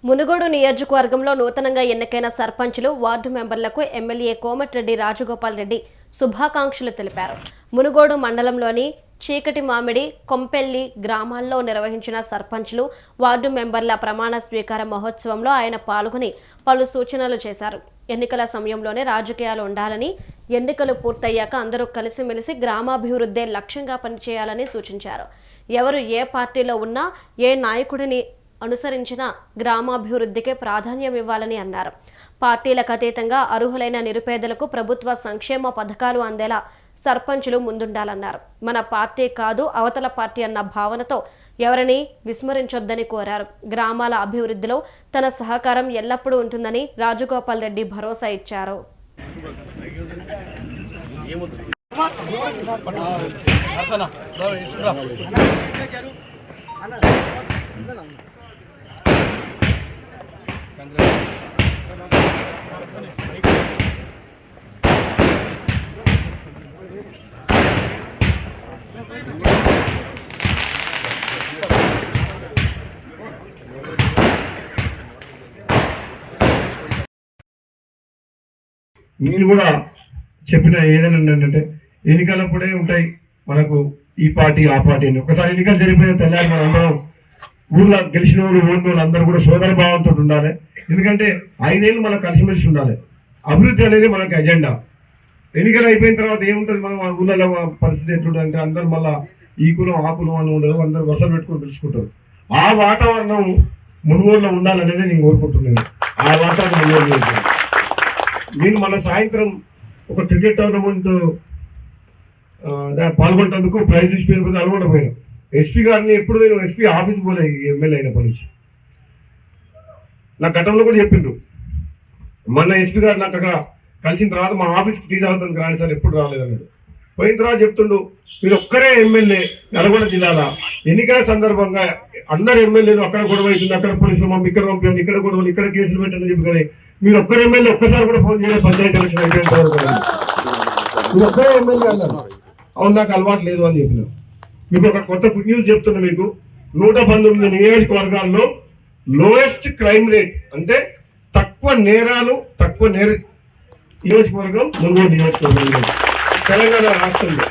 మునుగోడు నియోజకవర్గంలో నూతనంగా ఎన్నికైన సర్పంచులు, వార్డు మెంబర్లకు ఎమ్మెల్యే కోమటిరెడ్డి రాజగోపాల్ రెడ్డి శుభాకాంక్షలు తెలిపారు. మునుగోడు మండలంలోని చీకటి మామిడి, కొంపెల్లి గ్రామాల్లో నిర్వహించిన సర్పంచులు, వార్డు మెంబర్ల ప్రమాణ స్వీకార మహోత్సవంలో ఆయన పాల్గొని పలు సూచనలు చేశారు. ఎన్నికల సమయంలోనే రాజకీయాలు ఉండాలని, ఎన్నికలు పూర్తయ్యాక అందరూ కలిసిమెలిసి గ్రామాభివృద్ధే లక్ష్యంగా పనిచేయాలని సూచించారు. ఎవరు ఏ పార్టీలో ఉన్నా, ఏ నాయకుడిని అనుసరించిన గ్రామాభివృద్ధికే ప్రాధాన్యం ఇవ్వాలని అన్నారు. పార్టీలకు అతీతంగా అర్హులైన నిరుపేదలకు ప్రభుత్వ సంక్షేమ పథకాలు అందేలా సర్పంచులు ముందుండాలన్నారు. మన పార్టీ కాదు అవతల పార్టీ అన్న భావనతో ఎవరిని విస్మరించొద్దని కోరారు. గ్రామాల అభివృద్ధిలో తన సహకారం ఎల్లప్పుడూ ఉంటుందని రాజగోపాల్ రెడ్డి భరోసా ఇచ్చారు. నేను కూడా చెప్పిన ఏదైనా ఏంటంటే ఎన్నికలప్పుడే ఉంటాయి మనకు ఈ పార్టీ ఆ పార్టీ అని. ఒకసారి ఎన్నికలు జరిగిపోయిన తెల్లారి మనం అందరం ఊర్లో గెలిచిన వాళ్ళు ఓడిన వాళ్ళు అందరూ కూడా సోదర భావంతో ఉండాలి. ఎందుకంటే 5 ఏళ్ళు మనం కలిసిమెలిసి ఉండాలి. అభివృద్ధి అనేది మనకు ఎజెండా. ఎన్నికలు అయిపోయిన తర్వాత ఏముంటుంది, మనం ఊళ్ళలో పరిస్థితి ఎట్లుంటుంది అంటే అందరూ మళ్ళీ ఈ కులం ఆ కులం అని ఉండదు, అందరూ వరుసలు పెట్టుకొని పిలుచుకుంటారు. ఆ వాతావరణం మునుగోడులో ఉండాలనేది నేను కోరుకుంటున్నాను. ఆ వాతావరణం మునుగోడు. నేను మన సాయంత్రం ఒక క్రికెట్ టోర్నమెంట్ పాల్గొంటేందుకు ప్రైజ్ తీసుకుని అనుకుంటూ పోయాను. ఎస్పీ గారిని ఎప్పుడు నేను ఎస్పీ ఆఫీస్ పోలే ఎమ్మెల్యే అయినప్పటి నుంచి. నా గతంలో కూడా చెప్పిండ్రు. మొన్న ఎస్పీ గారు నాకు అక్కడ కలిసిన తర్వాత మా ఆఫీస్కి టీ తాగుతుంది రాని సార్ ఎప్పుడు రాలేదన్నాడు. పోయిన తర్వాత చెప్తుండు, మీరు ఒక్కరే ఎమ్మెల్యే నల్గొండ జిల్లాలో ఎన్నికల సందర్భంగా అందరు ఎమ్మెల్యేలు అక్కడ గొడవ అవుతుంది, అక్కడ పోలీసులు మమ్మల్ని ఇక్కడ పంపించండి, ఇక్కడ గొడవలు, ఇక్కడ కేసులు పెట్టండి చెప్పి, కానీ మీరు ఒక్కరే ఎమ్మెల్యే ఒక్కసారి కూడా ఫోన్ చేయలేదు. పంచాయతీ ఎలక్షన్ అయిపోయిన తర్వాత మీరు ఒక్కరే ఎమ్మెల్యే అన్నారు. అవును, నాకు అలవాటు లేదు అని చెప్పిన. మీకు ఒక కొత్త గుడ్ న్యూస్ చెప్తున్నా. మీకు 119 నియోజకవర్గాల్లో లోయెస్ట్ క్రైమ్ రేట్ అంటే తక్కువ నేరాలు, తక్కువ నియోజకవర్గం మునుగోడు నియోజకవర్గం తెలంగాణ రాష్ట్రంలో.